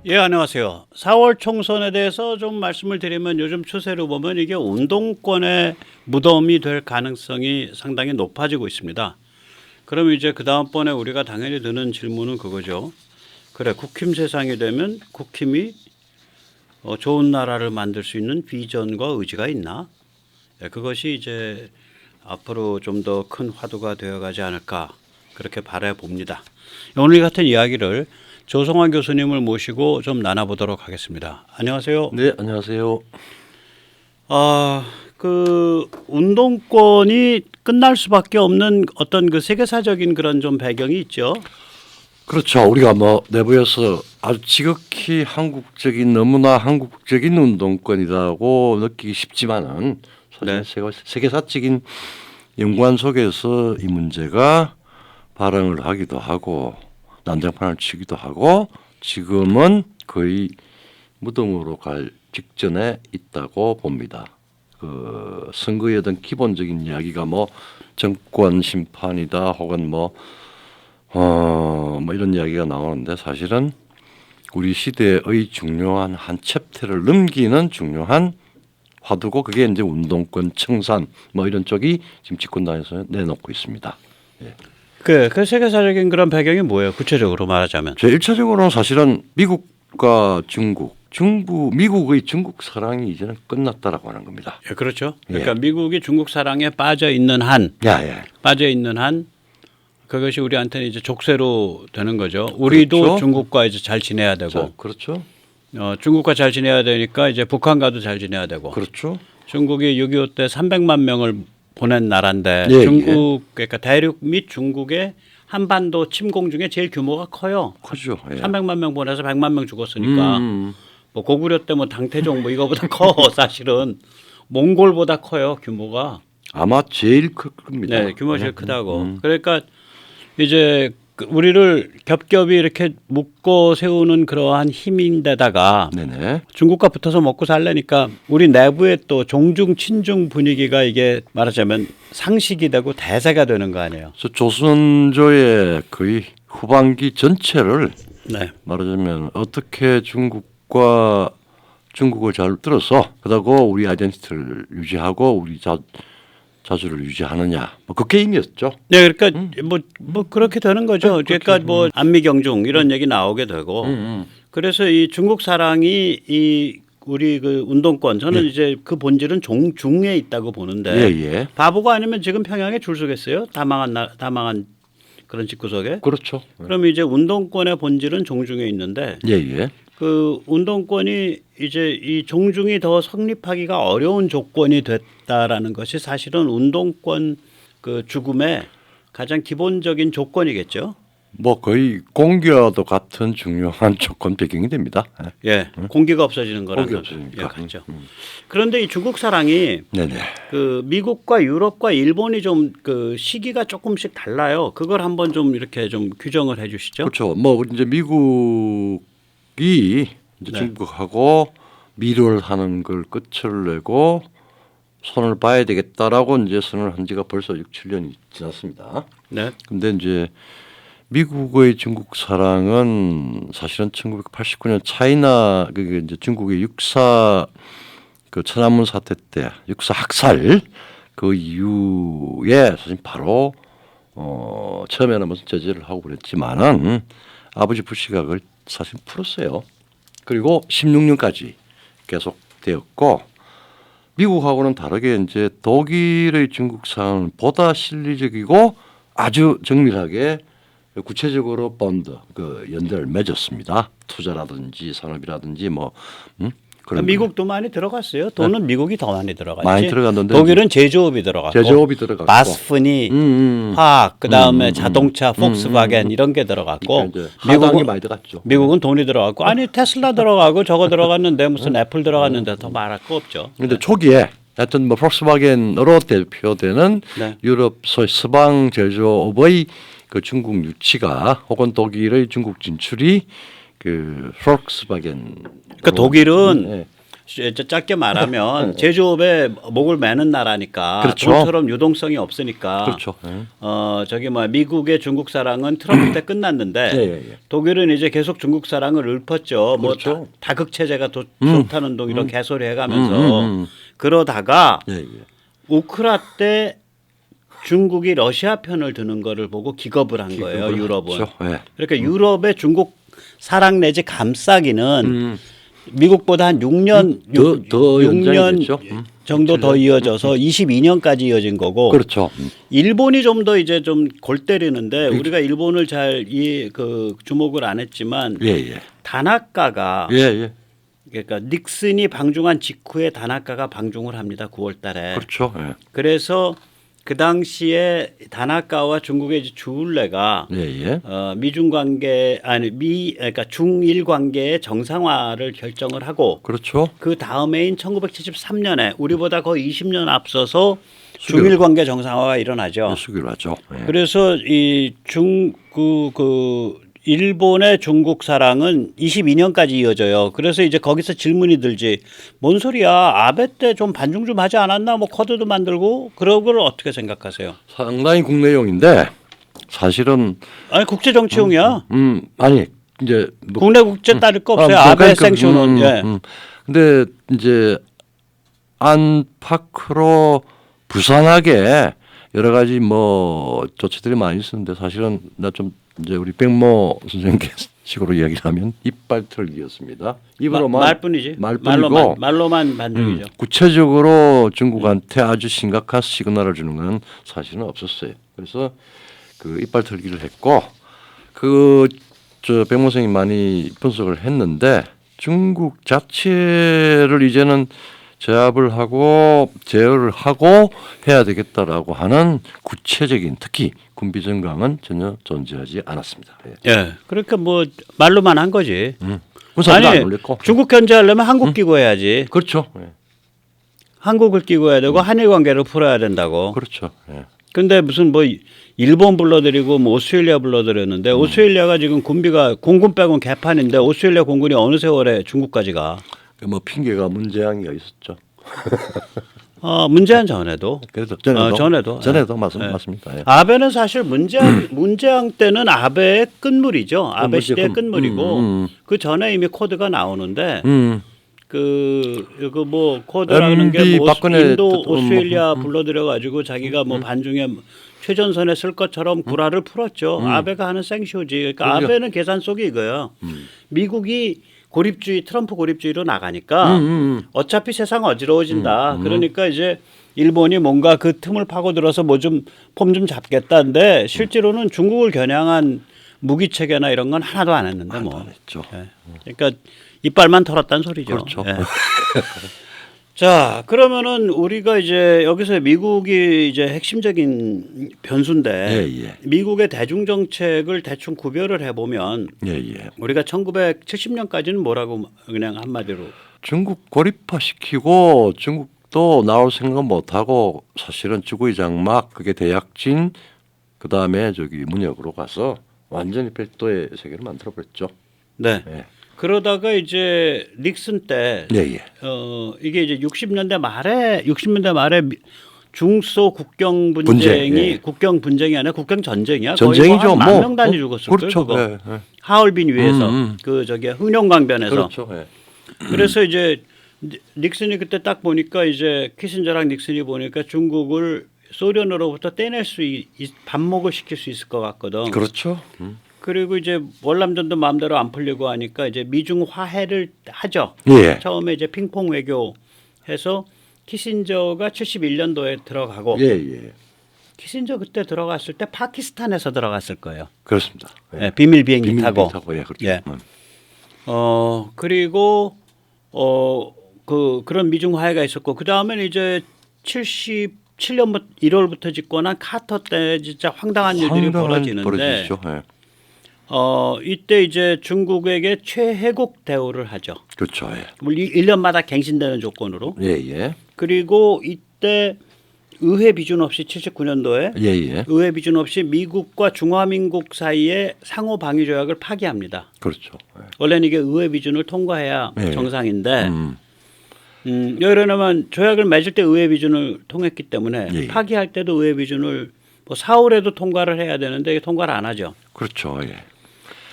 예, 안녕하세요. 4월 총선에 대해서 좀 말씀을 드리면 요즘 추세로 보면 이게 운동권의 무덤이 될 가능성이 상당히 높아지고 있습니다. 그럼 이제 그 다음번에 우리가 당연히 드는 질문은 그거죠. 그래, 국힘 세상이 되면 국힘이 좋은 나라를 만들 수 있는 비전과 의지가 있나? 예, 그것이 이제 앞으로 좀 더 큰 화두가 되어가지 않을까 그렇게 바라봅니다. 오늘 같은 이야기를 조성환 교수님을 모시고 좀 나눠보도록 하겠습니다. 안녕하세요. 네, 안녕하세요. 그 운동권이 끝날 수밖에 없는 어떤 그 세계사적인 그런 좀 배경이 있죠. 그렇죠. 우리가 뭐 내부에서 아주 지극히 한국적인 너무나 한국적인 운동권이라고 느끼기 쉽지만은 사실 세계사적인 연구원 속에서 이 문제가 발행을 하기도 하고 난장판을 치기도 하고 지금은 거의 무덤으로 갈 직전에 있다고 봅니다. 그 선거의 어떤 기본적인 이야기가 뭐 정권 심판이다 혹은 뭐 이런 이야기가 나오는데 사실은 우리 시대의 중요한 한 챕터를 넘기는 중요한 화두고 그게 이제 운동권 청산 뭐 이런 쪽이 지금 집권당에서 내놓고 있습니다. 예. 그 세계사적인 그런 배경이 뭐예요? 구체적으로 말하자면. 제 1차적으로는 사실은 미국과 미국의 중국 사랑이 이제는 끝났다라고 하는 겁니다. 예, 그렇죠. 그러니까 미국이 중국 사랑에 빠져 있는 한, 그것이 우리한테는 이제 족쇄로 되는 거죠. 우리도 그렇죠. 중국과 이제 잘 지내야 되고, 그렇죠. 중국과 잘 지내야 되니까 이제 북한과도 잘 지내야 되고. 그렇죠. 중국이 6.25 때 300만 명을 보낸 나라인데 그러니까 대륙 및 중국의 한반도 침공 중에 제일 규모가 커요. 크죠. 300만 명 보내서 100만 명 죽었으니까 뭐 고구려 때 뭐 당태종 뭐 이거보다 커 사실은 몽골보다 커요 규모가. 아마 제일 클 겁니다. 네, 규모 제일 크다고. 그러니까 이제 우리를 겹겹이 이렇게 묶어 세우는 그러한 힘인데다가 중국과 붙어서 먹고 살려니까 우리 내부에 또 종중 친중 분위기가 이게 말하자면 상식이 되고 대세가 되는 거 아니에요. 그래서 조선조의 거의 후반기 전체를 말하자면 어떻게 중국을 잘 들어서 그러고 우리 아이덴티티를 유지하고 우리 자주를 유지하느냐 그 게임이었죠. 네, 그러니까 뭐 그렇게 되는 거죠. 그러니까 뭐 안미경중 이런 얘기 나오게 되고 그래서 이 중국 사랑이 이 우리 그 운동권 저는 이제 그 본질은 중에 있다고 보는데 바보가 아니면 지금 평양에 줄 서겠어요? 다 망한 그런 집구석에. 그렇죠. 그럼 이제 운동권의 본질은 종중에 있는데 그 운동권이 이제 이 종중이 더 성립하기가 어려운 조건이 됐다라는 것이 사실은 운동권 그 죽음의 가장 기본적인 조건이겠죠. 뭐 거의 공기와도 같은 중요한 조건 배경이 됩니다. 예, 공기가 없어지는 거라는 거죠. 예, 그렇죠. 그런데 이 중국 사랑이 그 미국과 유럽과 일본이 좀 그 시기가 조금씩 달라요. 그걸 한번 좀 이렇게 좀 규정을 해주시죠. 그렇죠. 뭐 이제 미국이 이제 중국하고 미를 하는 걸 끝을 내고 손을 봐야 되겠다라고 이제 선을 한 지가 벌써 6, 7년이 지났습니다. 근데 이제 미국의 중국 사랑은 사실은 1989년 차이나 그게 이제 중국의 육사 그 천안문 사태 때 육사 학살 그 이후에 사실 바로 처음에는 무슨 제재를 하고 그랬지만은 아버지 부시가 그걸 사실 풀었어요. 그리고 16년까지 계속 되었고 미국하고는 다르게 이제 독일의 중국 사랑은 보다 실리적이고 아주 정밀하게 구체적으로 본드 그 연대를 맺었습니다. 투자라든지 산업이라든지 뭐 그런 미국도 많이 들어갔어요. 돈은 미국이 더 많이 들어갔지. 많이 들어갔는데 독일은 제조업이 들어갔고 바스프니 화학 그다음에 자동차 폭스바겐 이런 게 들어갔고 미국은 많이 들어갔죠. 미국은 돈이 들어갔고 아니 테슬라 들어가고 저거 들어갔는데 무슨 애플 들어갔는데 더 말할 거 없죠. 그런데 초기에 하여튼 뭐 폭스바겐으로 대표되는 유럽 소위 서방 제조업의 그 중국 유치가 혹은 독일의 중국 진출이 그 폭스바겐 그러니까 독일은 짧게 말하면 제조업에 목을 매는 나라니까 그렇죠. 돈처럼 유동성이 없으니까 그렇죠. 저기 뭐 미국의 중국 사랑은 트럼프 때 끝났는데 예. 독일은 이제 계속 중국 사랑을 읊었죠. 그렇죠. 뭐 다극 체제가 좋다는 동 이런 개소리 해가면서 그러다가 예. 우크라 때 중국이 러시아 편을 드는 거를 보고 기겁을 한 거예요. 기겁을 유럽은. 했죠. 예. 그러니까 유럽의 중국 사랑 내지 감싸기는 미국보다 한 6년 더 연장이 6년 됐죠. 정도 더 이어져서 22년까지 이어진 거고 그렇죠. 일본이 좀 더 이제 좀 골 때리는데 우리가 일본을 잘 주목을 안 했지만 예. 다나카가 예. 그러니까 닉슨이 방중한 직후에 다나카가 방중을 합니다. 9월 달에. 그렇죠. 예. 그래서 그 당시에 다나카와 중국의 이제 주울레가 예. 미중 관계 그러니까 중일 관계의 정상화를 결정을 하고 그렇죠. 그 다음해인 1973년에 우리보다 거의 20년 앞서서 중일 관계 정상화가 일어나죠. 수기로 하죠. 예. 그래서 이 일본의 중국 사랑은 22년까지 이어져요. 그래서 이제 거기서 질문이 들지. 뭔 소리야? 아베 때 좀 반중 좀 하지 않았나? 뭐 코드도 만들고 그런 걸 어떻게 생각하세요? 상당히 국내용인데 사실은 아니 국제 정치용이야. 아니 이제 뭐 국내 국제 따를 거 없어요. 아베 생쇼는. 예. 근데 이제 안팎으로 부산하게 여러 가지 뭐 조치들이 많이 있었는데 사실은 나 좀 이제 우리 백모 선생님께 식으로 이야기를 하면 이빨 털기였습니다. 입으로만 말뿐이지. 말뿐이고 말로만 반중이죠. 구체적으로 중국한테 아주 심각한 시그널을 주는 건 사실은 없었어요. 그래서 그 이빨 털기를 했고 백모 선생님 많이 분석을 했는데 중국 자체를 이제는 제압을 하고 제어를 하고 해야 되겠다라고 하는 구체적인 특히 군비 증강은 전혀 존재하지 않았습니다. 예. 그러니까 뭐 말로만 한 거지. 군사도 안 올렸고. 중국 견제하려면 한국 끼고 해야지. 그렇죠. 한국을 끼고 해야 되고 한일 관계를 풀어야 된다고. 그렇죠. 근데 무슨 뭐 일본 불러들이고 뭐 오스트레일리아 불러들였는데 오스트레일리아가 지금 군비가 공군 빼곤 개판인데 오스트레일리아 공군이 어느 세월에 중국까지 가. 뭐 핑계가 문재양이가 있었죠. 문재인 전에도. 그래도 전에도 맞습니다. 예. 아베는 사실 문재양 때는 아베의 끝물이죠. 아베 시대의 끝물이고 그 전에 이미 코드가 나오는데 뭐 코드라는 게 뭐 인도 오스트레일리아 불러들여 가지고 자기가 뭐 반중에 최전선에 쓸 것처럼 구라를 풀었죠. 아베가 하는 생쇼지. 그러니까 아베는 계산 속이 이거예요. 미국이 트럼프 고립주의로 나가니까 어차피 세상 어지러워진다. 그러니까 이제 일본이 뭔가 그 틈을 파고들어서 뭐 좀 폼 좀 잡겠다는데 실제로는 중국을 겨냥한 무기 체계나 이런 건 하나도 안 했는데 뭐. 안 했죠. 예. 그러니까 이빨만 털었다는 소리죠. 그렇죠. 예. 자, 그러면은 우리가 이제 여기서 미국이 이제 핵심적인 변수인데 미국의 대중 정책을 대충 구별을 해보면 우리가 1970년까지는 뭐라고 그냥 한마디로 중국 고립화시키고 중국도 나올 생각 못하고 사실은 쭈구이 장막 그게 대약진 그다음에 문역으로 가서 완전히 별도의 세계를 만들어 버렸죠. 네. 그러다가 이제 닉슨 때 이게 이제 60년대 말에 중소 국경 분쟁이 국경 분쟁이 아니라 국경 전쟁이야. 전쟁이죠. 거의 뭐 10,000명 단위 죽었을 거예요. 그렇죠. 그거. 하얼빈 위에서 흥룡강변에서. 그렇죠. 그래서 이제 닉슨이 그때 딱 보니까 이제 키신저랑 닉슨이 보니까 중국을 소련으로부터 떼낼 반목을 시킬 수 있을 것 같거든. 그렇죠. 그리고 이제 월남전도 마음대로 안 풀리고 하니까 이제 미중 화해를 하죠. 처음에 이제 핑퐁 외교해서 키신저가 71년도에 들어가고 키신저 그때 들어갔을 때 파키스탄에서 들어갔을 거예요. 그렇습니다. 비밀 비행기 타고. 그렇죠. 그리고 그런 미중 화해가 있었고 그 다음에는 이제 77년 1월부터 집권한 카터 때 진짜 황당한 일들이 벌어지는데 이때 이제 중국에게 최혜국 대우를 하죠. 그렇죠. 1년마다 갱신되는 조건으로. 그리고 이때 의회 비준 없이 79년도에 의회 비준 없이 미국과 중화민국 사이에 상호 방위 조약을 파기합니다. 그렇죠. 원래는 이게 의회 비준을 통과해야 정상인데 예를 조약을 맺을 때 의회 비준을 통했기 때문에 예. 파기할 때도 의회 비준을 뭐 4월에도 통과를 해야 되는데 이게 통과를 안 하죠. 그렇죠. 예.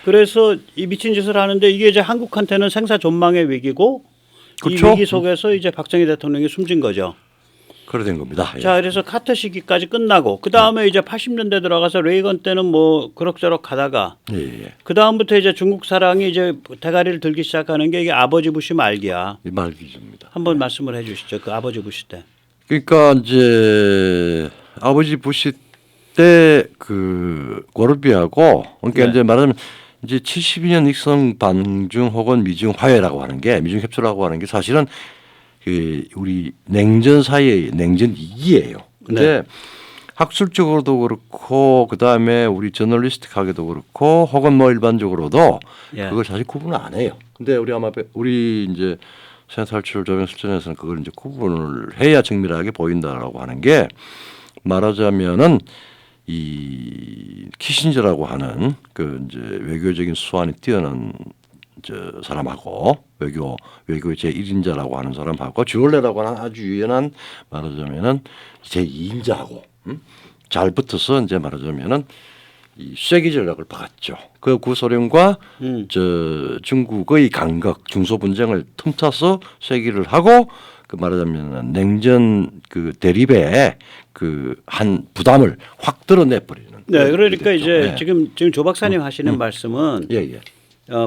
그래서 이 미친 짓을 하는데 이게 이제 한국한테는 생사 존망의 위기고 그렇죠. 이 위기 속에서 이제 박정희 대통령이 숨진 거죠. 그래 된 겁니다. 예. 자, 그래서 카터 시기까지 끝나고 그 다음에 이제 80년대 들어가서 레이건 때는 뭐 그럭저럭 가다가 예. 예. 그 다음부터 이제 중국 사랑이 이제 대가리를 들기 시작하는 게 이게 아버지 부시 말기야. 이 말기입니다. 한번 말씀을 해주시죠. 그 아버지 부시 때. 그러니까 이제 아버지 부시 때 그 고르비하고 그러니까 네. 이제 말하자면 이제 72년 닉슨 반중 혹은 미중 화해라고 하는 게 미중 협조라고 하는 게 사실은 그 우리 냉전 사이의 냉전 위기예요. 근데 네. 학술적으로도 그렇고 그 다음에 우리 저널리스틱하게도 그렇고 혹은 뭐 일반적으로도 예. 그걸 사실 구분을 안 해요. 근데 우리 아마 우리 이제 생활탈출 조명 실전에서는 그걸 이제 구분을 해야 정밀하게 보인다라고 하는 게 말하자면은 이 키신저라고 하는 그 이제 외교적인 수완이 뛰어난 저 사람하고 외교의 제 1인자라고 하는 사람하고 주얼레라고 하는 아주 유연한 말하자면은 제 2인자하고 잘 붙어서 이제 말하자면은 이 쐐기 전략을 박았죠. 그 구소련과 저 중국의 강국 중소 분쟁을 틈타서 쐐기를 하고 그 말하자면 냉전 그 대립에 그 한 부담을 확 드러내 버리는. 네, 그러니까 됐죠. 이제 네. 지금 조 박사님 하시는 말씀은 예, 예.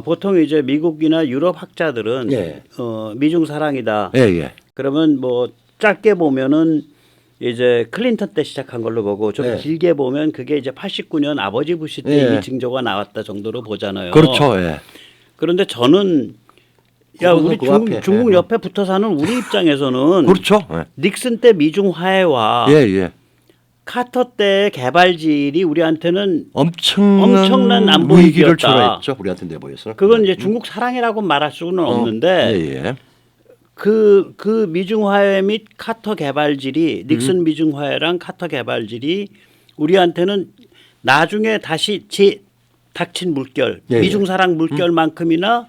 보통 이제 미국이나 유럽 학자들은 예. 미중 사랑이다. 예, 예. 그러면 뭐 짧게 보면은 이제 클린턴 때 시작한 걸로 보고 좀 네. 길게 보면 그게 이제 89년 아버지 부시 때 예. 이 징조가 나왔다 정도로 보잖아요. 그렇죠. 예. 그런데 저는 야 그거는 우리 그 앞에. 중국 예. 옆에 붙어 사는 우리 입장에서는 그렇죠. 예. 닉슨 때 미중 화해와 예, 예. 카터 때 개발질이 우리한테는 엄청난 안보 위기를 위기였다. 초래했죠. 우리한테 내보였어요. 그건 이제 중국 사랑이라고 말할 수는 없는데 예, 예. 그 미중 화해 및 카터 개발질이 닉슨 미중 화해랑 카터 개발질이 우리한테는 나중에 다시 닥친 물결 예, 미중 사랑 물결만큼이나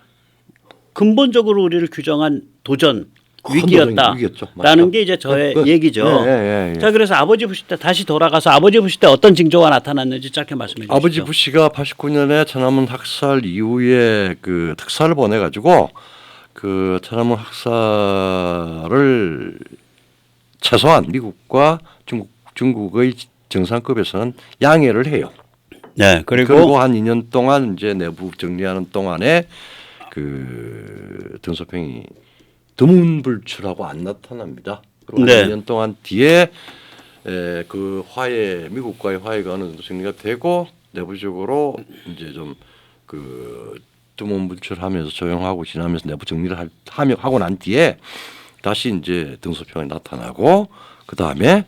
근본적으로 우리를 규정한 도전 큰 도전이죠. 위기였죠. 위기였다라는 맞죠. 게 이제 저의 그, 얘기죠. 예. 자, 그래서 아버지 부시 때 다시 돌아가서 아버지 부시 때 어떤 징조가 나타났는지 짧게 말씀해 주시죠. 아버지 부시가 89년에 천안문 학살 이후에 그 특사를 보내 가지고 그 천안문 학살을 최소한 미국과 중국의 정상급에서는 양해를 해요. 네, 그리고 한 2년 동안 이제 내부 정리하는 동안에 그 등소평이 드문불출하고 안 나타납니다. 그리고 네. 한 2년 동안 뒤에 그 화해 미국과의 화해가 어느 정도 정리가 되고 내부적으로 이제 좀 그 드문불출하면서 조용하고 지나면서 내부 정리를 하고 난 뒤에 다시 이제 등소평이 나타나고 그 다음에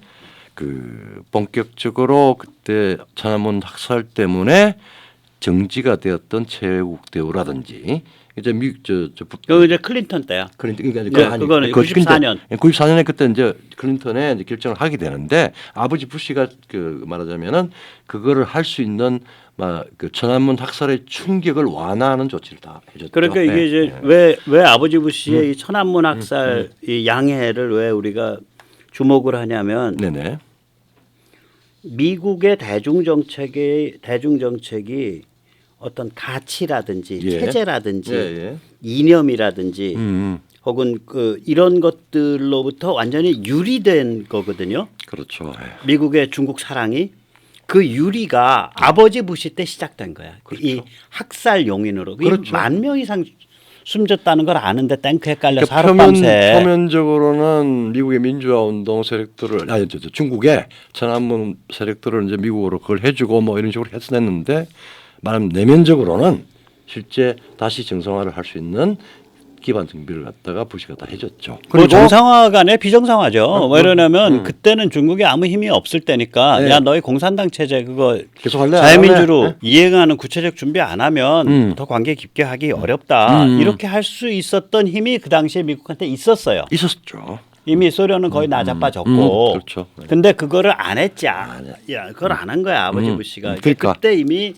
그 본격적으로 그때 천안문 학살 때문에 정지가 되었던 최국 대우라든지 이제 미국 그 이제 클린턴 때야. 그러니까 네, 그거는 94년. 94년에 그때 이제 클린턴에 이제 결정을 하게 되는데 아버지 부시가 그 말하자면은 그거를 할 수 있는 막 그 천안문 학살의 충격을 완화하는 조치를 다 해줬죠. 그러니까 이게 네. 이제 왜 아버지 부시의 이 천안문 학살 이 양해를 왜 우리가 주목을 하냐면 네네. 미국의 대중정책이 어떤 가치라든지 예. 체제라든지 예. 이념이라든지 음. 혹은 그 이런 것들로부터 완전히 유리된 거거든요. 그렇죠. 예. 미국의 중국 사랑이 그 유리가 아버지 부시 때 시작된 거야. 그렇죠. 이 학살 용인으로 그렇죠. 10,000명 이상 숨졌다는 걸 아는데 탱크에 깔려 그러니까 하룻밤새 표면적으로는 미국의 민주화 운동 세력들을 중국의 천안문 세력들을 이제 미국으로 그걸 해주고 뭐 이런 식으로 했었는데 말하면 내면적으로는 실제 다시 정상화를 할 수 있는 기반 정비를 갖다가 부시가 다 해줬죠. 뭐 정상화가 아니라 비정상화죠. 왜 이러냐면 그때는 중국에 아무 힘이 없을 때니까 네. 야 너희 공산당 체제 그거 계속 할래? 자유민주로 네? 이행하는 구체적 준비 안 하면 더 관계 깊게 하기 어렵다. 이렇게 할 수 있었던 힘이 그 당시에 미국한테 있었어요. 있었죠. 이미 소련은 거의 나자빠졌고. 그렇죠. 네. 근데 그거를 안 했지. 야, 그걸 안 한 거야 아버지 부시가. 그러니까. 그때 이미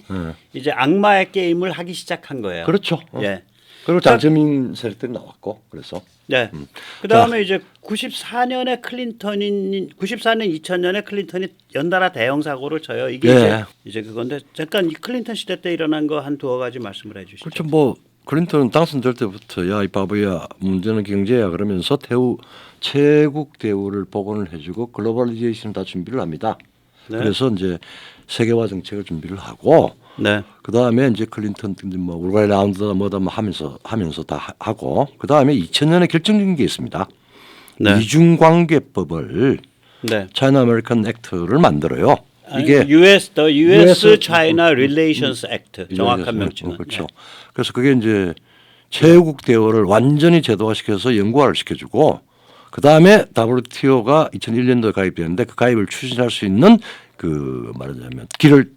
이제 악마의 게임을 하기 시작한 거예요. 그렇죠. 예. 그리고 장점인 세력들이 나왔고 그래서 네. 그다음에 이제 94년 2000년에 클린턴이 연달아 대형 사고를 쳐요. 이게 예. 이제 그건데 잠깐 이 클린턴 시대 때 일어난 거 한 두어 가지 말씀을 해 주시죠. 그렇죠. 뭐 클린턴은 당선될 때부터 야 이 바보야 문제는 경제야 그러면서 최국 대우를 복원을 해주고 글로벌리제이션을 다 준비를 합니다. 네. 그래서 이제 세계화 정책을 준비를 하고 네. 그 다음에 이제 클린턴 뭐 울바이 라운드다 뭐다 뭐 하면서 다 하고 그 다음에 2000년에 결정적인 게 있습니다. 네. 이중관계법을 네. 차이나 아메리칸 액트를 만들어요. 이게 US US China Relations Act 정확한 명칭은. 그렇죠. 그래서 그게 이제 최국 대우를 완전히 제도화시켜서 영구화를 시켜주고 그 다음에 WTO가 2001년도에 가입되는데 그 가입을 추진할 수 있는 그 말하자면 길을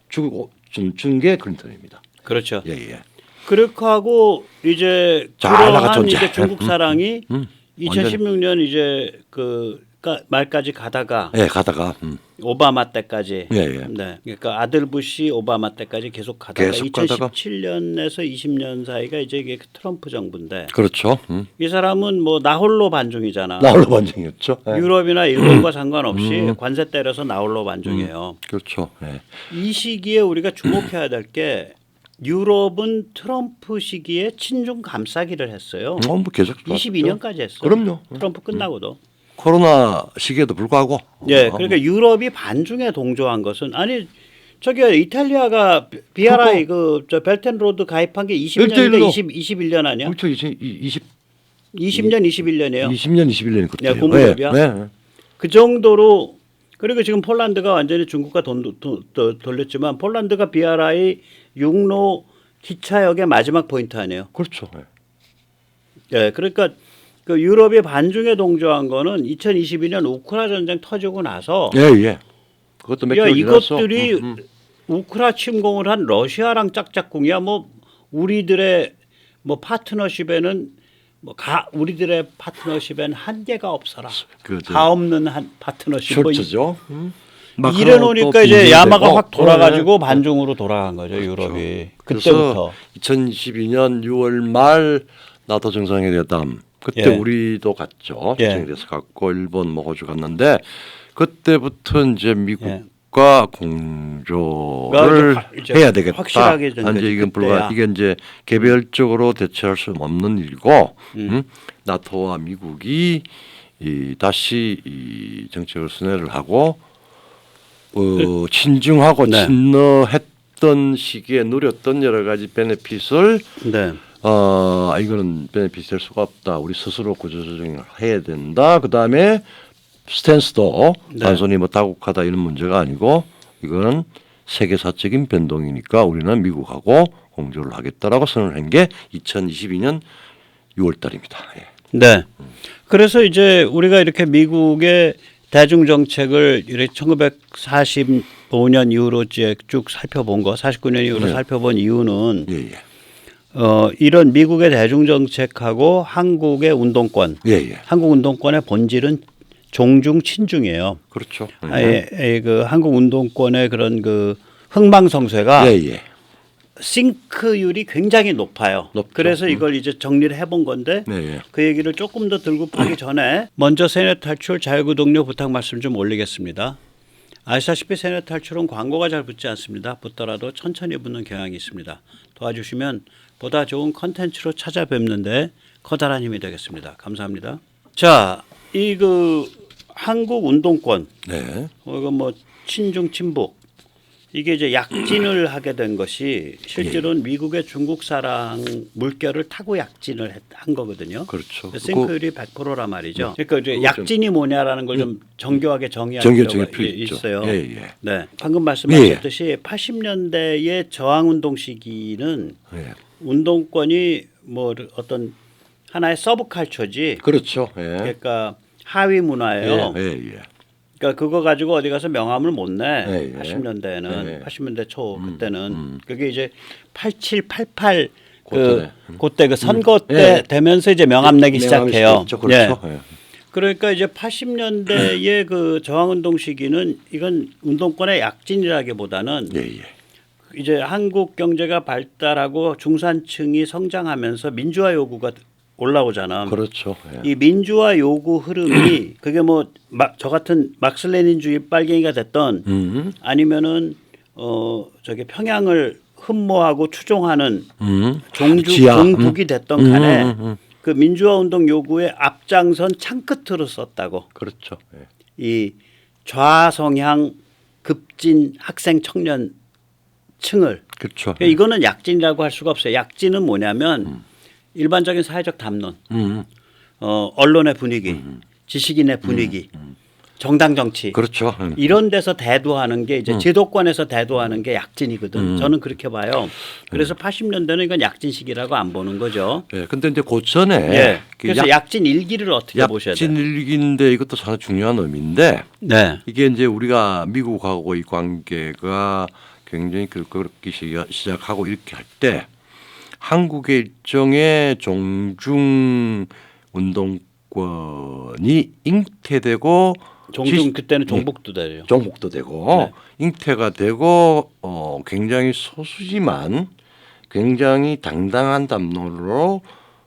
준 게 클린턴입니다. 그렇죠. 예. 그렇게 하고 이제 잘 그러한 나갔죠, 이제 이제. 중국 사랑이 완전히. 2016년 이제 그 말까지 가다가 예, 가다가 오바마 때까지. 예, 예. 네. 그러니까 아들 부시 오바마 때까지 계속 가다가 계속 가다가. 2017년에서 20년 사이가 이제 이게 트럼프 정부인데 그렇죠. 이 사람은 뭐 나홀로 반중이잖아. 나홀로 반증이었죠. 예. 유럽이나 일본과 상관없이 관세 때려서 나홀로 반중이에요. 그렇죠. 예. 이 시기에 우리가 주목해야 될 게 유럽은 트럼프 시기에 친중 감싸기를 했어요. 뭐 계속 22년까지 했어요. 그럼요. 트럼프 끝나고도. 코로나 시기에도 불구하고. 예, 그러니까 유럽이 반중에 동조한 것은 아니 저기 이탈리아가 BRI 그저 벨텐로드 가입한 게 20년인가 21년 아니야? 그렇죠. 20년 21년이에요. 21년이 그때. 야, 그 무렵이야? 네. 그 정도로 그리고 지금 폴란드가 완전히 중국과 돈 돌렸지만 폴란드가 BRI 육로 기차역의 마지막 포인트 아니에요? 그렇죠. 예. 예, 그러니까 그 유럽이 반중에 동조한 거는 2022년 우크라 전쟁 터지고 나서 예. 그것도 몇 야, 개월 지났어. 이것들이 우크라 침공을 한 러시아랑 짝짝꿍이야. 뭐 우리들의 뭐 파트너십에는 우리들의 파트너십엔 한계가 없어라. 다 없는 한 파트너십. 셔츠죠. 이래 놓으니까 이제 야마가 확 돌아가지고 반중으로 돌아간 거죠, 유럽이. 그때부터. 2022년 6월 말 나토 정상회담 그때 예. 우리도 갔죠. 예. 정상에서 갔고 일본 뭐 호주 갔는데 그때부터 이제 미국과 그러니까 공조를 이제 해야 되겠다. 확실하게 된 거지, 이제 이건 그때야. 이게 이제 개별적으로 대처할 수 없는 일이고 나토와 미국이 다시 이 정책을 순회를 하고 친중하고 네. 친러했던 시기에 누렸던 여러 가지 베네핏을 네. 이거는 베네핏 될 수가 없다. 우리 스스로 구조조정을 해야 된다. 그 다음에 스탠스도 네. 단순히 뭐 다국하다 이런 문제가 아니고 이거는 세계사적인 변동이니까 우리는 미국하고 공조를 하겠다라고 선언한 게 2022년 6월달입니다. 예. 네. 그래서 이제 우리가 이렇게 미국의 대중 정책을 이렇게 1945년 이후로 이제 쭉 살펴본 거, 49년 이후로 네. 살펴본 이유는 예. 이런 미국의 대중 정책하고 한국의 운동권, 예. 한국 운동권의 본질은 종중 친중이에요. 그렇죠. 그 한국 운동권의 그런 그 흥망성쇠가 예. 싱크율이 굉장히 높아요. 높죠. 그래서 이걸 이제 정리를 해본 건데 네. 그 얘기를 조금 더 들고 파기 전에 먼저 세뇌 탈출 자유구독료 부탁 말씀 좀 올리겠습니다. 아시다시피 세뇌 탈출은 광고가 잘 붙지 않습니다. 붙더라도 천천히 붙는 경향이 있습니다. 도와주시면 보다 좋은 컨텐츠로 찾아뵙는데 커다란 힘이 되겠습니다. 감사합니다. 자, 이 그 한국 운동권, 네. 이거 뭐 친중 친북 이게 이제 약진을 하게 된 것이 실제로는 미국의 중국 사랑 물결을 타고 약진을 한 거거든요. 그렇죠. 싱크율이 100%라 말이죠. 그러니까 이제 약진이 뭐냐라는 걸 좀 정교하게 정의할 정교할 필요가 있어요. 예. 네, 방금 말씀하셨듯이 80년대의 저항운동 시기는 운동권이 뭐 어떤 하나의 서브컬처지. 그렇죠. 그러니까 하위 문화예요. 그러니까 그거 가지고 어디 가서 명함을 못 내. 80년대에는 80년대 초 그때는 그게 이제 87, 88 그때 그 선거 때 되면서 이제 명함 내기 시작해요. 그렇죠. 그러니까 이제 80년대의 그 저항운동 시기는 이건 운동권의 약진이라기보다는 이제 한국 경제가 발달하고 중산층이 성장하면서 민주화 요구가 올라오잖아. 그렇죠. 예. 이 민주화 요구 흐름이 그게 뭐 저 같은 막스레닌주의 빨갱이가 됐던 아니면은 저기 평양을 흠모하고 추종하는 지하. 종북이 됐던 간에 그 민주화 운동 요구에 앞장선 창끝으로 썼다고. 그렇죠. 예. 이 좌성향 급진 학생 청년 층을 그렇죠. 그러니까 이거는 약진이라고 할 수가 없어요. 약진은 뭐냐면 일반적인 사회적 담론, 언론의 분위기, 지식인의 분위기, 정당 정치 그렇죠. 이런 데서 대두하는 게 이제 지도권에서 대두하는 게 약진이거든. 저는 그렇게 봐요. 그래서 80년대는 이건 약진 시기라고 안 보는 거죠. 예. 근데 이제 그 전에 예. 그 그래서 약진 일기를 어떻게 보셔야 돼요? 약진 일기인데 이것도 상당히 중요한 의미인데 네. 이게 이제 우리가 미국하고 이 관계가 굉장히 그렇게 시작하고 이렇게 할 때 한국의 일종의 종중 운동권이 잉태되고 그때는 종북도 돼요. 종북도 되고 잉태가 되고 굉장히 소수지만 굉장히 당당한 담론으로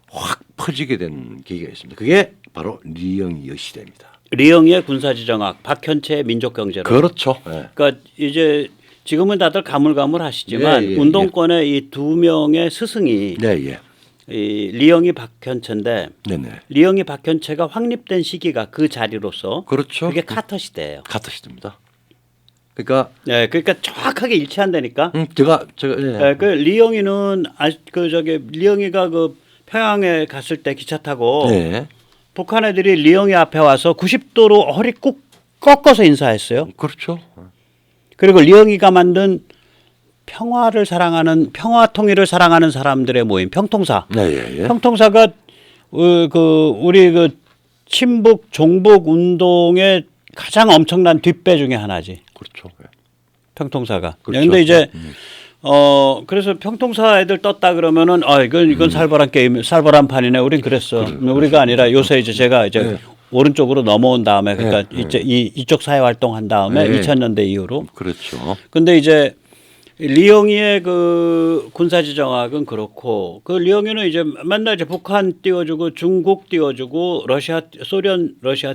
확 퍼지게 된 계기가 있습니다. 그게 바로 리영이 여시대입니다. 리영의 군사지정학, 박현채의 민족경제론. 그렇죠. 예. 그러니까 이제 지금은 다들 가물가물하시지만 예, 예, 운동권의 이 두 명의 스승이 네, 예. 이 리영이 박현채인데 네네. 리영이 박현채가 확립된 시기가 그 자리로서 그렇죠. 그게 카터 시대예요. 카터 시대입니다. 그러니까 네, 그러니까 정확하게 일치한다니까. 제가 네, 그 리영이는 그 저기 리영이가 그 평양에 갔을 때 기차 타고 네. 북한 애들이 리영이 앞에 와서 90도로 허리 꾹 꺾어서 인사했어요. 그렇죠. 그리고 리영이가 만든 평화를 사랑하는 평화 통일을 사랑하는 사람들의 모임 평통사. 네, 예, 예. 평통사가 그 우리 그 친북 종북 운동의 가장 엄청난 뒷배 중에 하나지. 그렇죠. 예. 평통사가. 그렇죠. 그런데 이제 그래서 평통사 애들 떴다 그러면은 이건 살벌한 게임, 살벌한 판이네. 우린 그랬어. 우리가 아니라 요새 이제 제가 이제 네. 오른쪽으로 넘어온 다음에 그러니까 네. 이제 이쪽 사회 활동한 다음에 네. 2000년대 이후로. 그렇죠. 근데 이제 리영이의 그 군사지정학은 그렇고 그 리영이는 이제 맨날 이제 북한 띄워주고 중국 띄워주고 러시아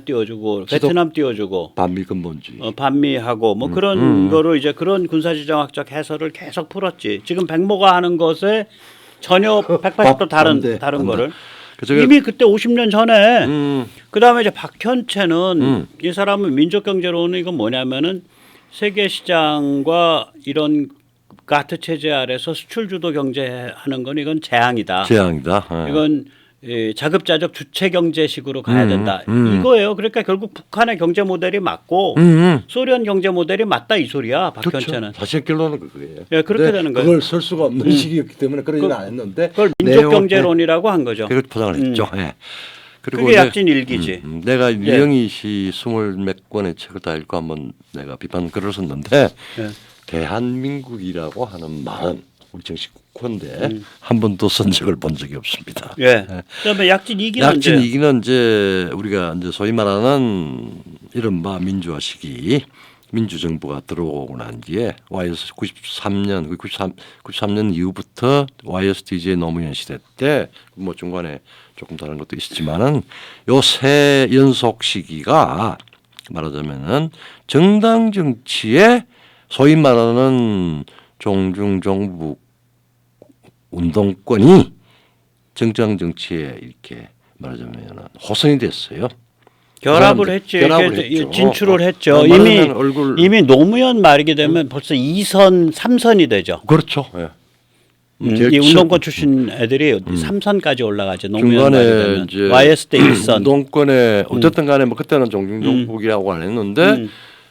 띄워주고 베트남 띄워주고 반미 근본주의. 반미하고 뭐 그런 거로 이제 그런 군사지정학적 해설을 계속 풀었지. 지금 백모가 하는 것에 전혀 180도 다른 반대. 거를 그래서 이미 그때 50년 전에 그다음에 이제 박현채는 이 사람은 민족경제론은 이건 뭐냐면은 세계 시장과 이런 가트 체제 아래서 수출 주도 경제하는 건 이건 재앙이다. 재앙이다. 예. 이건 자급자족 주체 경제식으로 가야 된다. 이거예요. 그러니까 결국 북한의 경제 모델이 맞고 소련 경제 모델이 맞다 이 소리야. 박현채는. 그렇죠. 사실 결론은 그거예요. 예, 그렇게 되는 거예요. 그걸 설 수가 없는 시기였기 때문에 그런 일을 안 했는데 그걸 민족 경제론이라고 한 거죠. 그걸 포장을 했죠. 예. 그리고 그게 약진 일기지. 내가 리영희 씨 20몇 권의 책을 다 읽고 한번 내가 비판 글을 썼는데 예. 대한민국이라고 하는 말은 우리 정식 국호인데 한 번도 쓴 적을 본 적이 없습니다. 예. 그다음에 약진 이기는 약진 이제 이기는 이제 우리가 이제 소위 말하는 이른바 민주화 시기 민주정부가 들어오고 난 뒤에 YS 93년 이후부터 YSDJ 노무현 시대 때 뭐 중간에 조금 다른 것도 있었지만은 요 세 연속 시기가 말하자면은 정당 정치에 소위 말하는 종중종북 운동권이 정당 정치에 이렇게 말하자면 호선이 됐어요. 결합을 했지. 결합을 이렇게 했죠. 진출을 했죠. 말하자면 이미 노무현 말이게 되면 벌써 2선, 3선이 되죠. 그렇죠. 예. 이 운동권 출신 애들이 3선까지 올라가죠. 노무현 말이 중간에 되면 이제 YS 때 1선. 운동권에 어쨌든 간에 뭐 그때는 종중종북이라고 안 했는데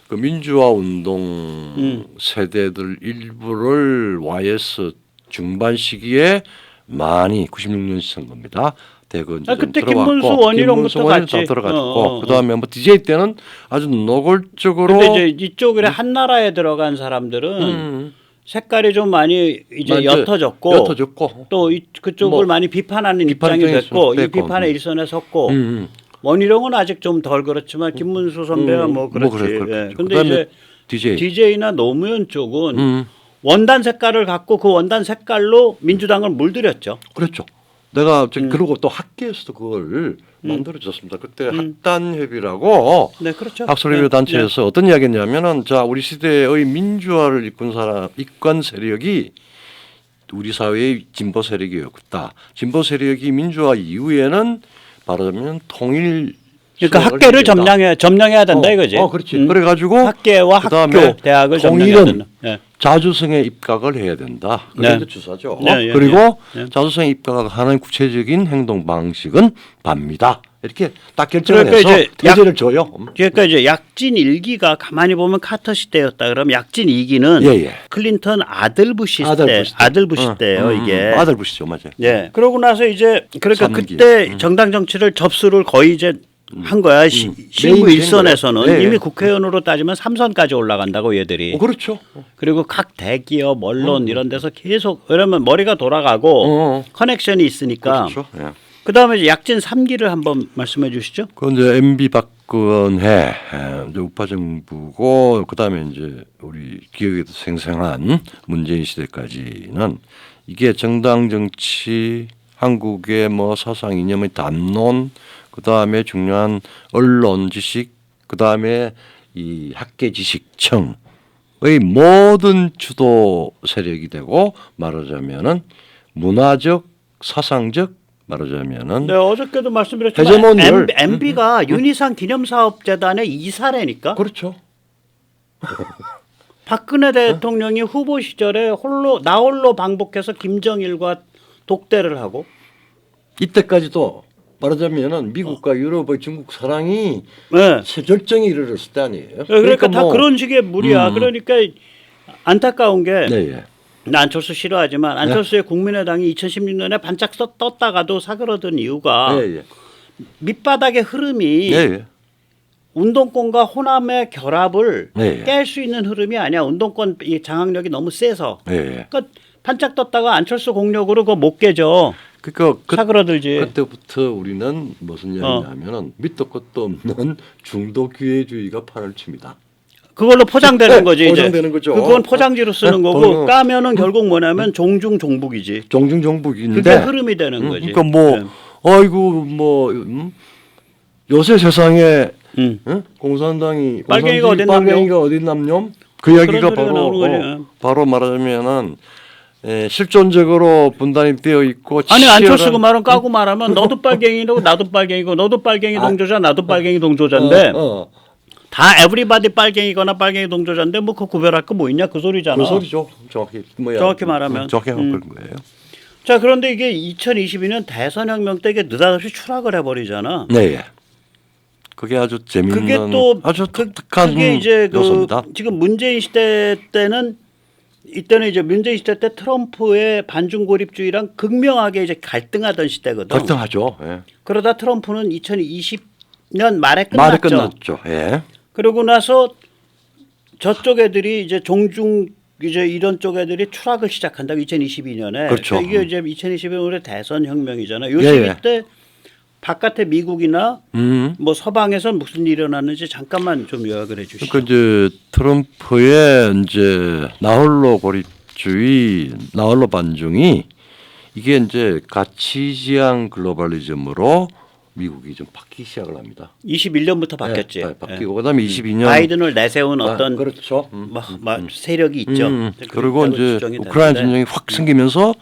그 민주화 운동 세대들 일부를 YS 중반 시기에 많이 96년씩 선 겁니다. 대거 이제 그때 들어갔고, 김문수 원희룡부터 갔지. 다 들어갔고 그다음에 뭐 DJ 때는 아주 노골적으로 근데 이제 이쪽에 한나라에 들어간 사람들은 색깔이 좀 많이 이제 옅어졌고 또 그쪽을 뭐 많이 비판하는 입장이 됐고 이 비판의 일선에 섰고 원희룡은 아직 좀 덜 그렇지만 김문수 선배가 뭐 그렇지. 그래. 근데 이제 DJ. DJ나 노무현 쪽은 원단 색깔을 갖고 그 원단 색깔로 민주당을 물들였죠. 그렇죠. 내가 그리고 또 학계에서도 그걸 만들어줬습니다. 그때 학단협의라고 네, 그렇죠. 학술협의 네, 단체에서 어떤 이야기했냐면은 자 우리 시대의 민주화를 이끈 세력이 우리 사회의 진보 세력이었다. 진보 세력이 민주화 이후에는 말하자면 통일 그러니까 수학을 학계를 해야 된다. 점령해야 된다 이거지. 그렇지. 그래가지고 학계와 그다음에 학교, 대학을 점령해야 통일은 된다. 네. 자주성에 입각을 해야 된다. 그게 네. 주사죠. 네, 예, 그리고 예. 자주성에 입각하는 구체적인 행동 방식은 반미다. 이렇게 딱 결정을 그러니까 해서 이제 대제를 줘요. 그러니까 이제 약진 1기가 가만히 보면 카터 시대였다. 그럼 약진 2기는 예, 예. 클린턴 아들 부시 아들 때, 부시 때. 아들 부시 때예요, 이게. 아들 부시죠, 맞아요. 예. 그러고 나서 이제 그러니까 삼기. 그때 정당 정치를 접수를 거의 이제 한 거야. 실무 메인 일선에서는 예, 예. 이미 국회의원으로 따지면 3선까지 올라간다고 얘들이. 그렇죠. 그리고 각 대기업, 언론 이런 데서 계속 왜냐면 머리가 돌아가고 커넥션이 있으니까. 그렇죠. 예. 그다음에 이제 약진 3기를 한번 말씀해 주시죠. 그 이제 MB 박근혜 이제 우파 정부고 그다음에 이제 우리 기억에도 생생한 문재인 시대까지는 이게 정당 정치 한국의 뭐 사상 이념의 담론 그다음에 중요한 언론 지식 그다음에 이 학계 지식청의 모든 주도 세력이 되고 말하자면은 문화적 사상적 말하자면은 네, 어저께도 말씀드렸지만 헤제모니를 MB가 윤희상 기념사업재단의 이사라니까. 그렇죠. 박근혜 대통령이 후보 시절에 나홀로 방북해서 김정일과 독대를 하고 이때까지도 말하자면은 미국과 유럽의 중국 사랑이 네. 최절정에 이르렀을 때 아니에요. 그러니까 다 뭐, 그런 식의 무리야. 그러니까 안타까운 게 네, 예. 나 안철수 싫어하지만 안철수의 국민의당이 2016년에 반짝 떴다가도 사그러든 이유가 네, 예. 밑바닥의 흐름이 네, 예. 운동권과 호남의 결합을 네. 깰 수 있는 흐름이 아니야. 운동권 이 장악력이 너무 세서. 네, 예. 그러니까 반짝 떴다가 안철수 공력으로 그거 못 깨져. 그러니까 사그러들지. 그때부터 우리는 무슨 얘기냐면은 밑도 끝도 없는 중도 기회주의가 판을 칩니다. 그걸로 포장되는 거지. 포장되는 이제. 거죠. 그건 포장지로 쓰는 네, 거고 까면은 결국 뭐냐면 종중종북이지. 종중종북인데 그게 흐름이 되는 거지. 그러니까 뭐 네. 아이고 뭐 요새 세상에 음. 공산당이 빨갱이가 어딨 빨갱이가 어딘 남념 그 이야기가 소리가 나오는 거죠. 바로 말하자면은 실존적으로 분단이 되어 있고 아니 안철수 그 치열한- 말은 까고 말하면 너도 빨갱이고 나도 빨갱이고 너도 빨갱이 동조자 나도 빨갱이 동조자인데 다 에브리바디 빨갱이거나 빨갱이 동조자인데 뭐 그 구별할 거 뭐 있냐 그 소리잖아. 그 소리죠. 정확히 뭐야. 정확히 말하면. 정확히 그런 거예요. 자 그런데 이게 2022년 대선혁명 때 이게 느닷없이 추락을 해버리잖아. 네. 예. 그게 아주 재밌는 그게 또 아주 독특한 그게 이제 요소입니다. 지금 문재인 시대 때는 이때는 이제 문재인 시대 때 트럼프의 반중 고립주의랑 극명하게 이제 갈등하던 시대거든. 갈등하죠. 예. 그러다 트럼프는 2020년 말에 끝났죠. 말이 끝났죠. 예. 그러고 나서 저쪽 애들이 이제 종중 이제 이런 쪽 애들이 추락을 시작한다고 2022년에. 그렇죠. 이게 이제 2022년 올해 대선 혁명이잖아요. 요 예, 시기 예. 때 바깥에 미국이나 뭐 서방에서 무슨 일이 일어났는지 잠깐만 좀 요약을 해 주시죠. 그러니까 이제 트럼프의 이제 나홀로 고립주의, 나홀로 반중이 이게 이제 가치지향 글로벌리즘으로 미국이 좀 바뀌기 시작을 합니다. 21년부터 바뀌었지. 네, 바뀌고 그다음에 22년 바이든을 내세운 어떤 그렇죠. 세력이 있죠. 그리고 이제 주장이 우크라이나 되는데. 전쟁이 확 생기면서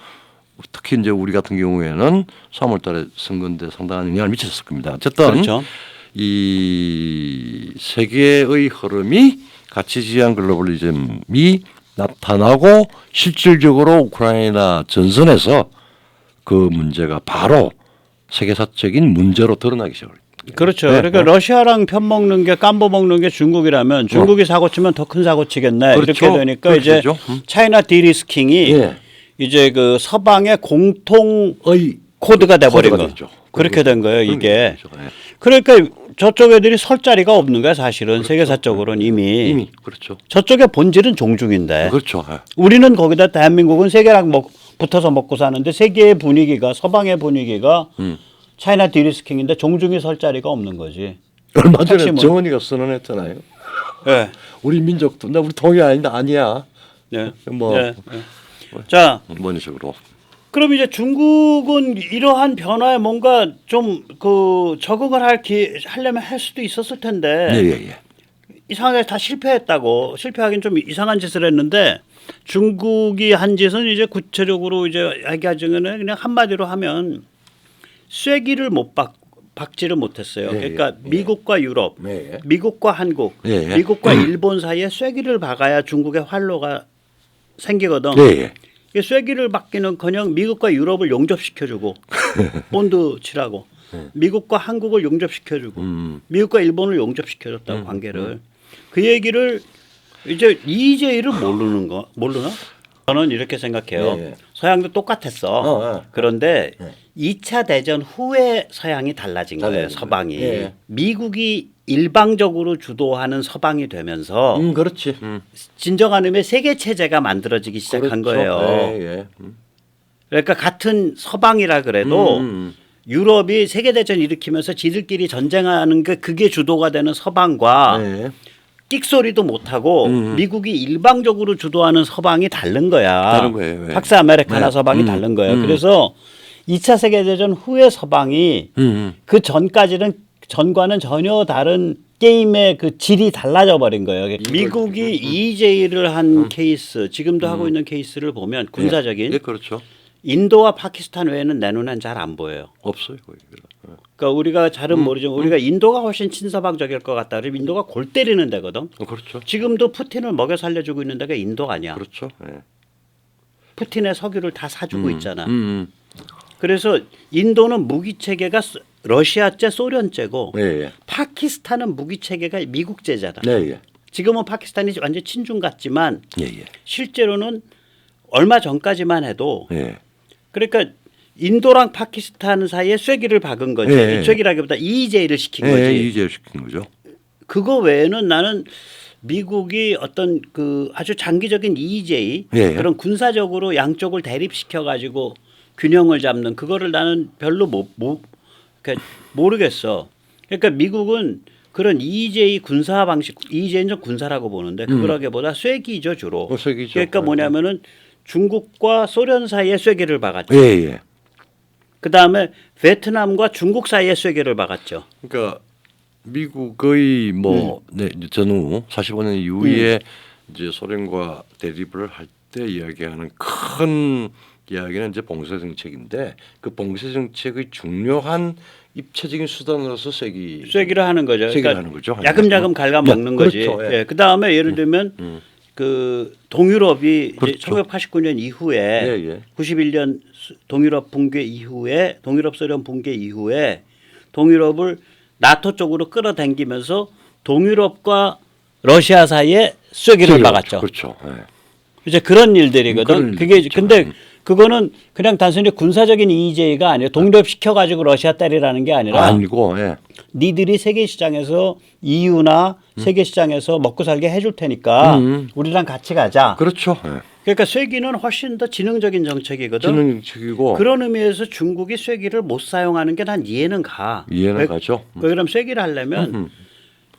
특히 이제 우리 같은 경우에는 3월달에 선거인데 상당한 영향을 미쳤을 겁니다. 어쨌든 그렇죠. 이 세계의 흐름이 가치지향 글로벌리즘이 나타나고 실질적으로 우크라이나 전선에서 그 문제가 바로 세계사적인 문제로 드러나기 시작을. 그렇죠. 네, 그러니까 러시아랑 편 먹는 게 깜보 먹는 게 중국이라면 중국이 사고 치면 더 큰 사고 치겠네. 그렇죠. 이렇게 되니까 그렇게 이제 되죠. 차이나 디리스킹이 예. 이제 그 서방의 공통 의 코드가 돼버린 코드가 거. 되죠. 그렇게 된 거예요 이게. 그렇죠. 예. 그러니까 저쪽 애들이 설 자리가 없는 거야 사실은 세계사적으로는 이미. 그렇죠. 저쪽의 본질은 종중인데 그렇죠. 예. 우리는 거기다 대한민국은 세계랑 붙어서 먹고 사는데 세계의 분위기가 서방의 분위기가 차이나 디리스킹인데 종중이 설 자리가 없는 거지. 얼마 전에 핵심은. 정원이가 선언했잖아요. 네. 우리 민족도 나 우리 통일 아닌데 아니야. 네. 뭐 네. 네. 자, 원칙으로. 그럼 이제 중국은 이러한 변화에 뭔가 좀 그 적응을 하려면 할 수도 있었을 텐데 예예예. 이상하게 다 실패했다고. 실패하긴 좀 이상한 짓을 했는데 중국이 한 짓은 이제 구체적으로 이제 얘기하자면은 그냥 한마디로 하면 쐐기를 못 박지를 못했어요. 예, 그러니까 예. 미국과 유럽, 예. 미국과 한국, 예, 예. 미국과 일본 사이에 쐐기를 박아야 중국의 활로가 생기거든. 예예. 이 쐐기를 박기는커녕 미국과 유럽을 용접시켜주고 본드 치라고 미국과 한국을 용접시켜주고 미국과 일본을 용접시켜줬다고 관계를 그 얘기를 이제 EJ를 모르나? 저는 이렇게 생각해요. 예, 예. 서양도 똑같았어. 그런데 예. 2차 대전 후에 서양이 달라진 거예요. 달라진 서방이. 거예요. 예. 미국이 일방적으로 주도하는 서방이 되면서 그렇지. 진정한 의미의 세계 체제가 만들어지기 시작한 그렇죠. 거예요. 예, 예. 그러니까 같은 서방이라 그래도 유럽이 세계 대전 일으키면서 지들끼리 전쟁하는 게 그게 주도가 되는 서방과 예. 끽소리도 못하고 미국이 일방적으로 주도하는 서방이 다른 거야. 다른 거예요. 예. 팍스 아메리카나 네. 서방이 다른 거예요. 그래서 2차 세계대전 후에 서방이 그 전과는 전혀 다른 게임의 그 질이 달라져 버린 거예요. 미국이 EJ를 한 케이스, 지금도 하고 있는 케이스를 보면 군사적인 예, 그렇죠. 인도와 파키스탄 외에는 내 눈엔 잘 안 보여요. 없어요. 거기. 예. 그러니까 우리가 잘은 모르지만 우리가 인도가 훨씬 친서방적일 것 같다. 그러면 인도가 골 때리는 데거든. 그렇죠. 지금도 푸틴을 먹여 살려주고 있는 데가 인도가 아니야. 그렇죠. 예. 푸틴의 석유를 다 사주고 있잖아. 음. 그래서 인도는 무기 체계가 러시아제, 소련제고 예, 예. 파키스탄은 무기 체계가 미국제잖아. 네, 예. 지금은 파키스탄이 완전 친중 같지만 예, 예. 실제로는 얼마 전까지만 해도 예. 그러니까 인도랑 파키스탄 사이에 쐐기를 박은 거지. 예. 쐐기라기보다 EJ를 시킨 예, 거지. 이제 시킨 거죠. 그거 외에는 나는 미국이 어떤 그 아주 장기적인 EJ 예. 그런 군사적으로 양쪽을 대립시켜 가지고 균형을 잡는 그거를 나는 별로 그러니까 모르겠어. 그러니까 미국은 그런 EJ 군사 방식, EJ는 좀 군사라고 보는데 그거라기보다 쐐기죠 주로. 쐐기죠. 그러니까 뭐냐면은 중국과 소련 사이에 쐐기를 박았죠. 예, 예. 그 다음에 베트남과 중국 사이에 쐐기를 박았죠. 그러니까 미국의 뭐 전후 45년 이후에 이제 소련과 대립을 할 때 이야기하는 큰 이야기는 이제 봉쇄 정책인데 그 봉쇄 정책의 중요한 입체적인 수단으로서 쐐기를 하는 거죠. 쐐기를 하는 거죠. 야금야금 갉아먹는 거지. 그렇죠. 예. 예. 그 다음에 예를 들면 그 동유럽이 그렇죠. 이제 1989년 이후에 예, 예. 91년 동유럽 붕괴 이후에 동유럽 소련 붕괴 이후에 동유럽을 나토 쪽으로 끌어당기면서 동유럽과 러시아 사이에 쐐기를 박았죠. 그렇죠. 예. 이제 그런 일들이거든. 그런 그게 일이죠. 근데 그거는 그냥 단순히 군사적인 EJ가 아니에요. 동유럽 시켜가지고 러시아 때리라는 게 아니라 아니고, 예. 니들이 세계 시장에서 EU나 세계 시장에서 먹고 살게 해줄 테니까 우리랑 같이 가자. 그렇죠. 예. 그러니까 쐐기는 훨씬 더 지능적인 정책이거든. 지능 정책이고 그런 의미에서 중국이 쐐기를 못 사용하는 게 난 이해는 가. 이해는 가죠. 왜 그러면 쐐기를 하려면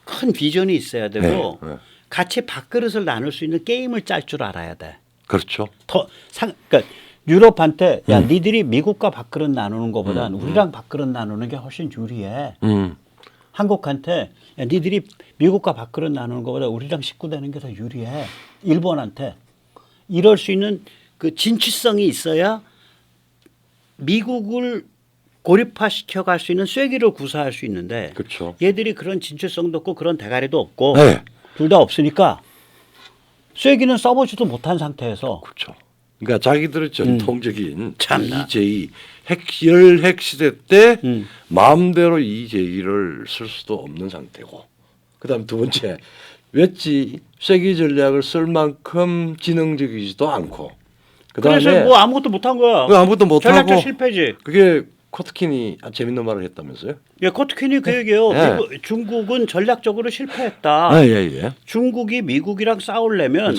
큰 비전이 있어야 되고 네, 네. 같이 밥그릇을 나눌 수 있는 게임을 짤 줄 알아야 돼. 그렇죠. 그러니까 유럽한테 야 니들이 미국과 밥그릇 나누는 것보단 우리랑 밥그릇 나누는 게 훨씬 유리해. 한국한테 야 니들이 미국과 밥그릇 나누는 것보다 우리랑 식구 되는 게 더 유리해. 일본한테 이럴 수 있는 그 진취성이 있어야 미국을 고립화시켜 갈 수 있는 쐐기를 구사할 수 있는데 그렇죠. 얘들이 그런 진출성도 없고 그런 대가리도 없고 네. 둘 다 없으니까 쐐기는 써보지도 못한 상태에서 그렇죠. 그러니까 자기들의 전통적인 참나. EJ 열핵 시대 때 마음대로 EJ를 쓸 수도 없는 상태고 그다음 두 번째 왠지 쐐기 전략을 쓸 만큼 지능적이지도 않고 그다음에 그래서 뭐 아무것도 못한 거야. 아무것도 못하고 전략적 실패지. 그게 코트킨이 재밌는 말을 했다면서요? 예, 코트킨이 그 얘기예요. 네. 중국은 전략적으로 실패했다. 예. 중국이 미국이랑 싸우려면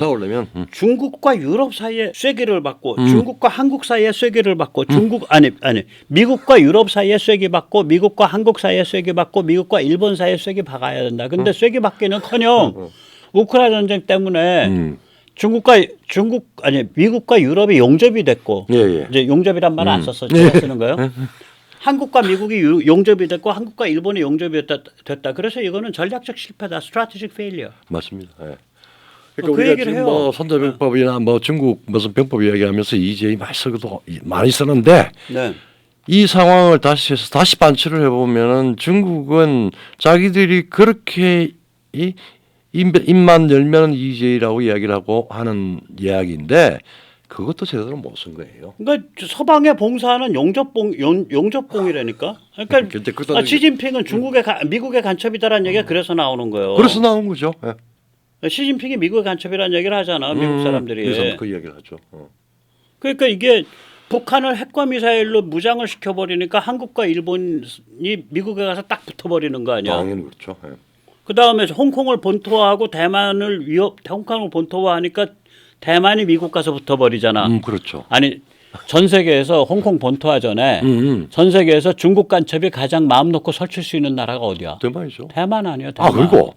중국과 유럽 사이에 쐐기를 받고 중국과 한국 사이에 쐐기를 받고 미국과 유럽 사이에 쐐기 받고 미국과 한국 사이에 쐐기 받고 미국과 일본 사이에 쐐기 박아야 된다. 근데 쐐기 받기는커녕 우크라이나 전쟁 때문에 미국과 유럽이 용접이 됐고 예, 예. 이제 용접이란 말은 안 썼어. 제가 쓰는 거요. 한국과 미국이 용접이 됐고 한국과 일본이 용접이 됐다. 그래서 이거는 전략적 실패다. strategic failure. 맞습니다. 예. 그 그러니까 우리가 얘기를 지금 해요. 뭐 선제병법이나 뭐 중국 무슨 병법 이야기하면서 EJ 많이 쓰는데 네. 이 상황을 다시 해서 다시 반추를 해보면은 중국은 자기들이 그렇게 입만 열면 EJ라고 이야기를 하고 하는 이야기인데 그것도 제대로 못 쓴 거예요. 그러니까 서방에 봉사하는 용접봉이라니까. 그러니까 이제 극단적인- 시진핑은 미국의 간첩이다라는 얘기가 그래서 나오는 거예요. 그래서 나온 거죠. 예. 시진핑이 미국의 간첩이라는 얘기를 하잖아. 미국 사람들이. 그래서 그 이야기를 하죠. 그러니까 이게 북한을 핵과 미사일로 무장을 시켜버리니까 한국과 일본이 미국에 가서 딱 붙어버리는 거 아니야. 당연히 그렇죠. 예. 그 다음에 홍콩을 본토화하고 홍콩을 본토화하니까 대만이 미국 가서 붙어버리잖아. 그렇죠. 아니 전 세계에서 홍콩 본토화 전에 전 세계에서 중국 간첩이 가장 마음 놓고 설칠 수 있는 나라가 어디야? 대만이죠. 대만 아니야. 아 대만. 그리고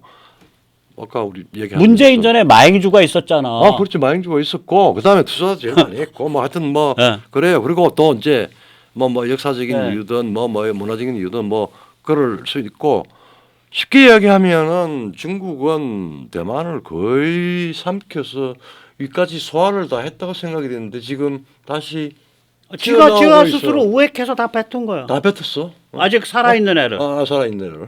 아까 우리 얘기한 문재인 전에 마잉주가 있었잖아. 아 그렇지 마잉주가 있었고 그 다음에 투자도 제일 많이 했고 뭐 하여튼 뭐 네. 그래요. 그리고 또 이제 뭐 역사적인 네. 이유든 뭐 문화적인 이유든 뭐 그럴 수 있고 쉽게 이야기하면은 중국은 대만을 거의 삼켜서 위까지 소화를 다 했다고 생각이 되는데 지금 다시 지가 튀어나오고 있어. 스스로 우액해서 다 뱉은 거야. 다 뱉었어. 아직 살아있는 애를. 아 살아있는 애를.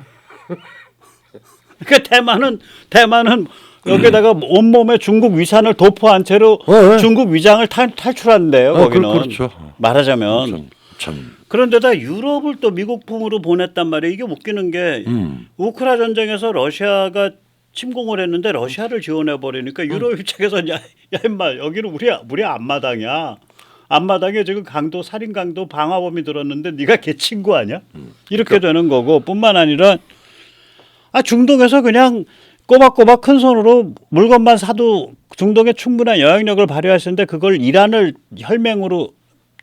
그러니까 대만은 여기다가 온몸에 중국 위산을 도포한 채로 네. 중국 위장을 탈출한대요. 거기는. 그렇죠. 말하자면. 참. 그런데다 유럽을 또 미국풍으로 보냈단 말이에요. 이게 웃기는 게 우크라 전쟁에서 러시아가 침공을 했는데 러시아를 지원해 버리니까 유럽 입장에서 야 임마 여기는 우리 앞마당이야. 앞마당에 지금 살인 강도 방화범이 들었는데 네가 걔 친구 아니야? 이렇게 되는 거고 뿐만 아니라 중동에서 그냥 꼬박꼬박 큰 손으로 물건만 사도 중동에 충분한 영향력을 발휘할 수 있는데 그걸 이란을 혈맹으로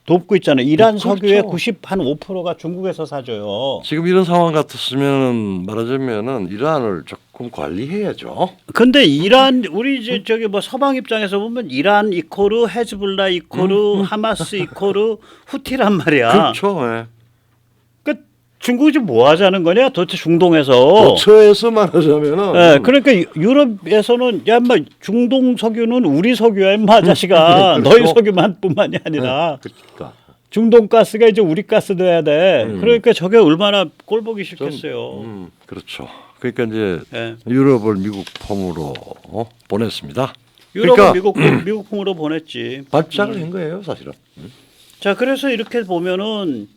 돕고 있잖아요. 이란 그렇죠. 석유의 5%가 중국에서 사줘요. 지금 이런 상황 같았으면 말하자면은 이란을 조금 관리해야죠. 근데 이란 우리 이제 저기 뭐 서방 입장에서 보면 이란 이코르 헤즈볼라 이코르 하마스 이코르 후티란 말이야. 그렇죠. 예. 그러니까 중국이 지금 뭐 하자는 거냐? 도대체 중동에서. 도처에서 말하자면은 예, 그러니까 유럽에서는 야 인마 중동 석유는 우리 석유야 임마 자식아. 그렇죠. 너희 석유만뿐만이 아니라 그러니까 중동 가스가 이제 우리 가스 돼야 돼. 그러니까 저게 얼마나 꼴보기 싫겠어요. 그렇죠. 그러니까 이제 예. 유럽을 미국 폼으로 보냈습니다. 유럽은 그러니까 미국풍으로 보냈지. 발작을 한 거예요, 사실은. 자, 그래서 이렇게 보면은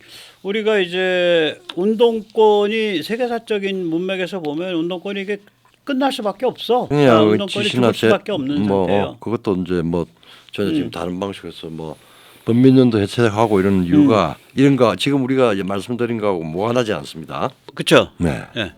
우리가 이제 운동권이 세계사적인 문맥에서 보면 운동권이 이게 끝날 수밖에 없어. 그냥 운동권이 죽을 수밖에 없는 상태예요. 그것도 이제 뭐 전혀 지금 다른 방식에서 뭐 범민련도 해체하고 이런 이유가 이런 거 지금 우리가 이제 말씀드린 거하고 무관하지 않습니다. 그렇죠. 네. 예.